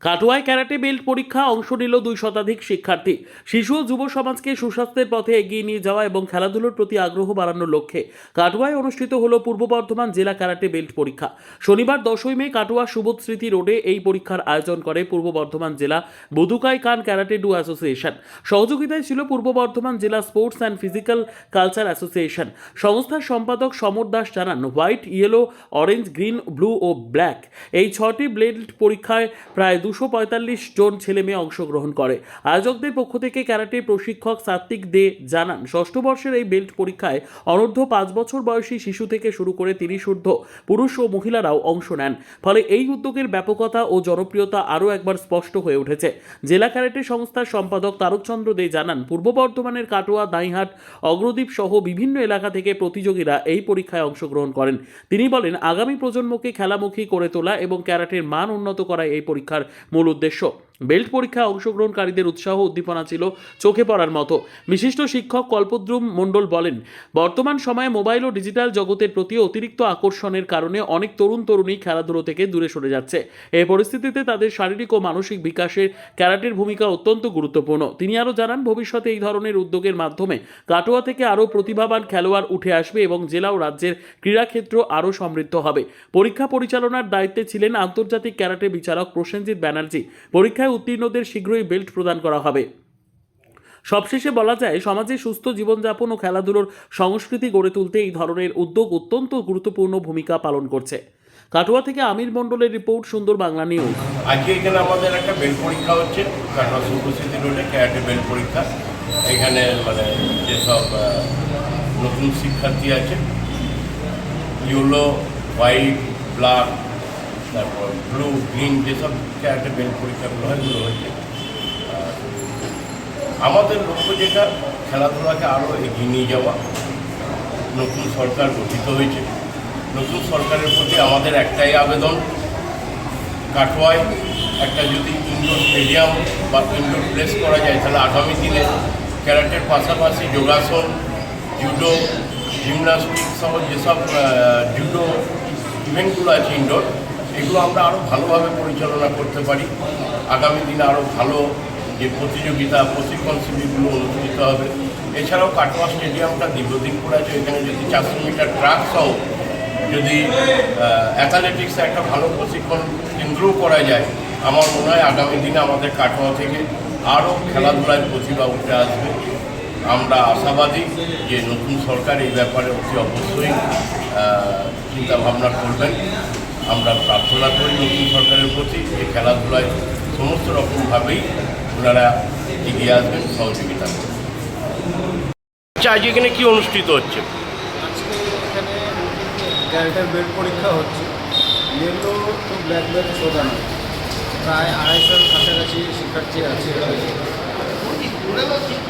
কাটোয়ায় karate belt পরীক্ষা অংশ নিল 2 শতাধিক শিক্ষার্থী। শিশু ও যুব সমাজকে সুস্বাস্থ্যের পথে এগিয়ে নিয়ে যাওয়া এবং খেলাধুলোর প্রতি আগ্রহ বাড়ানোর লক্ষ্যে কাটোয়ায় অনুষ্ঠিত হলো পূর্ব বর্ধমান জেলা ক্যারাটে বেল্ট পরীক্ষা। শনিবার 10ই মে কাটোয়া সুবোধ স্মৃতি রোডে এই পরীক্ষার আয়োজন করে পূর্ব বর্ধমান জেলা বুদুকাই কান ক্যারাটে ডু অ্যাসোসিয়েশন। সহযোগিতায় ছিল পূর্ব বর্ধমান জেলা sports and physical culture association. সংস্থার সম্পাদক সমর দাস জানান, white, yellow, orange, green, blue ও ব্ল্যাক এই 6টি বেল্ট পরীক্ষায় প্রায় 245 জন ছেলে মেয়ে অংশগ্রহণ করে। আয়োজকদের পক্ষ থেকে ক্যারাটে প্রশিক্ষক সাত্বিক দে জানান, ষষ্ঠ বর্ষের এই বেল্ট পরীক্ষায় অনূর্ধ্ব 5 বছর বয়সী শিশু থেকে শুরু করে 30 ঊর্ধ্ব পুরুষ ও মহিলারাও অংশ নেন। ফলে এই উদ্যোগের ব্যাপকতা ও জনপ্রিয়তা আরও একবার স্পষ্ট হয়ে উঠেছে। জেলা ক্যারাটে সংস্থার সম্পাদক তারকচন্দ্র দে জানান, পূর্ব বর্ধমানের কাটোয়া, দাইহাট, অগ্রদ্বীপ সহ বিভিন্ন এলাকা থেকে প্রতিযোগীরা এই পরীক্ষায় অংশগ্রহণ করেন। তিনি বলেন, আগামী প্রজন্মকে খেলামুখী করে তোলা এবং ক্যারাটের মান উন্নত করাই এই পরীক্ষার মূল উদ্দেশ্য। বেল্ট পরীক্ষায় অংশগ্রহণকারীদের উৎসাহ উদ্দীপনা ছিল চোখে পড়ার মতো। বিশিষ্ট শিক্ষক কল্পদ্রুম মণ্ডল বলেন, বর্তমান সময়ে মোবাইল ও ডিজিটাল জগতের প্রতি অতিরিক্ত আকর্ষণের কারণে অনেক তরুণ তরুণী খেলাধুলো থেকে দূরে সরে যাচ্ছে। এই পরিস্থিতিতে তাদের শারীরিক ও মানসিক বিকাশের ক্যারাটের ভূমিকা অত্যন্ত গুরুত্বপূর্ণ। তিনি আরও জানান, ভবিষ্যতে এই ধরনের উদ্যোগের মাধ্যমে কাটোয়া থেকে আরও প্রতিভাবান খেলোয়াড় উঠে আসবে এবং জেলা ও রাজ্যের ক্রীড়াক্ষেত্র আরও সমৃদ্ধ হবে। পরীক্ষা পরিচালনার দায়িত্বে ছিলেন আন্তর্জাতিক ক্যারাটে বিচারক প্রসেনজিৎ ব্যানার্জি। পরীক্ষায় উত্তীর্ণদের শীঘ্রই বেল্ট প্রদান করা হবে। সবশেষে বলা যায়, সমাজে সুস্থ জীবনযাপন ও খেলাধুলোর সংস্কৃতি গড়ে তুলতে এই ধরনের উদ্যোগ অত্যন্ত গুরুত্বপূর্ণ ভূমিকা পালন করছে। কাটোয়া থেকে আমির মণ্ডলের রিপোর্ট, সুন্দর বাংলা নিউজ। আজকে এখানে আমাদের একটা বেল্ট পরীক্ষা হচ্ছে কাটোয়া সুবোধ স্মৃতি রোডে, ক্যারাটে বেল্ট পরীক্ষা। এখানে যেসব নতুন শিক্ষার্থী আছে, ইয়েলো, হোয়াইট, ব্ল্যাক, তারপর ব্লু, গ্রিন, যেসব ক্যারাটে বেল্ট পরীক্ষাগুলো হয় এগুলো হচ্ছে। আমাদের লক্ষ্য যেটা, খেলাধুলাকে আরও এগিয়ে নিয়ে যাওয়া। নতুন সরকার গঠিত হয়েছে, নতুন সরকারের প্রতি আমাদের একটাই আবেদন, কাটোয়ায় একটা যদি ইনডোর স্টেডিয়াম বা ইনডোর প্লেস করা যায়, তাহলে আগামী দিনে ক্যারাটের পাশাপাশি যোগাসন, জুডো, জিমনাস্টিক সহ যেসব জুডো ইভেন্টগুলো আছে ইনডোর, এগুলো আমরা আরও ভালোভাবে পরিচালনা করতে পারি। আগামী দিনে আরও ভালো যে প্রতিযোগিতা, প্রশিক্ষণ শিবিরগুলো অনুষ্ঠিত হবে। এছাড়াও কাটোয়া স্টেডিয়ামটা দীর্ঘদিন করে আছে, এখানে যদি 400 মিটার ট্র্যাক সহ যদি অ্যাথলেটিক্সে একটা ভালো প্রশিক্ষণ কেন্দ্রও করা যায়, আমার মনে হয় আগামী দিনে আমাদের কাটোয়া থেকে আরও খেলাধুলায় প্রতিভা উঠে আসবে। আমরা আশাবাদী যে নতুন সরকার এই ব্যাপারে অতি অবশ্যই চিন্তাভাবনা করবেন। আমরা প্রার্থনা করি নতুন সরকারের প্রতি যে খেলাধুলায় সমস্ত রকমভাবেই ওনারা এগিয়ে আসবেন, সহযোগিতা করবেন। আচ্ছা, আজ এখানে কী অনুষ্ঠিত হচ্ছে? আজকে এখানে ক্যারাটের বেল্ট পরীক্ষা হচ্ছে। ইয়েলো টু ব্ল্যাক বেল্ট প্রদান হচ্ছে। প্রায় 250-এর কাছাকাছি শিক্ষার্থী আছে।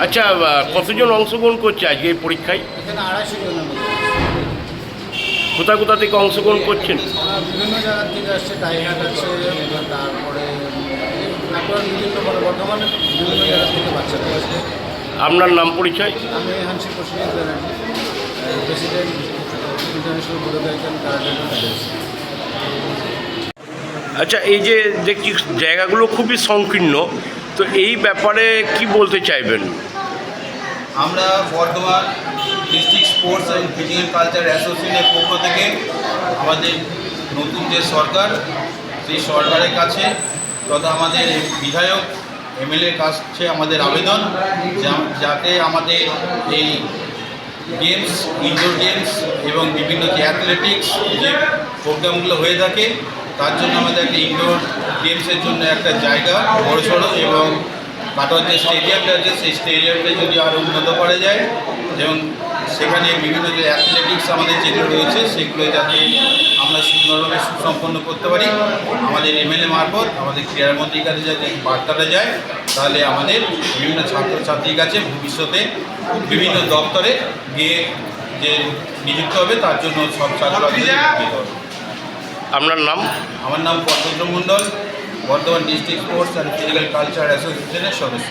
আচ্ছা, কতজন অংশগ্রহণ করছে আজকে এই পরীক্ষায়? এখানে 250 জনের মতো। কোথা কোথা থেকে অংশগ্রহণ করছেন? বিভিন্ন জায়গার থেকে আসছে, দাইহাট আছে, তারপরে কাটোয়ার বিভিন্ন বর্ধমানের বিভিন্ন জায়গা থেকে বাচ্চারা আসছে। আপনার নাম পরিচয়? আমি Hanshi Prosenjit Banerjee, president international Budokai Kan karate federation. আচ্ছা, এই যে দেখছি জায়গাগুলো খুবই সংকীর্ণ, তো এই ব্যাপারে কি বলতে চাইবেন? আমরা Bardhaman district sports and physical culture অ্যাসোসিয়েশনের পক্ষ থেকে আমাদের নতুন যে সরকার, সেই সরকারের কাছে তথা আমাদের বিধায়ক এমএলএর কাছে আমাদের আবেদন, যাতে আমাদের এই গেমস, ইনডোর গেমস এবং বিভিন্ন যে অ্যাথলেটিক্স যে প্রোগ্রামগুলো হয়ে থাকে, তার জন্য আমাদের একটা ইনডোর গেমসের জন্য একটা জায়গা বড়সড়, এবং কাটোয়ার যে স্টেডিয়ামটা আছে সেই স্টেডিয়ামটা যদি আরও উন্নত করা যায় এবং সেখানে বিভিন্ন যে অ্যাথলেটিক্স আমাদের যেগুলো রয়েছে সেগুলো যাতে আমরা সুন্দরভাবে সুসম্পন্ন করতে পারি, আমাদের এমএলএ মারফত আমাদের ক্রীড়ামন্ত্রীর কাছে যাতে বার্তাটা যায়, তাহলে আমাদের বিভিন্ন ছাত্রছাত্রীর কাছে ভবিষ্যতে বিভিন্ন দপ্তরে গিয়ে যে নিযুক্ত হবে তার জন্য সব ছাত্রছাত্রীদের উপকৃত হবে। আপনার নাম? আমার নাম Kalpadrum Mondal, Bardhaman district sports and physical culture অ্যাসোসিয়েশনের সদস্য।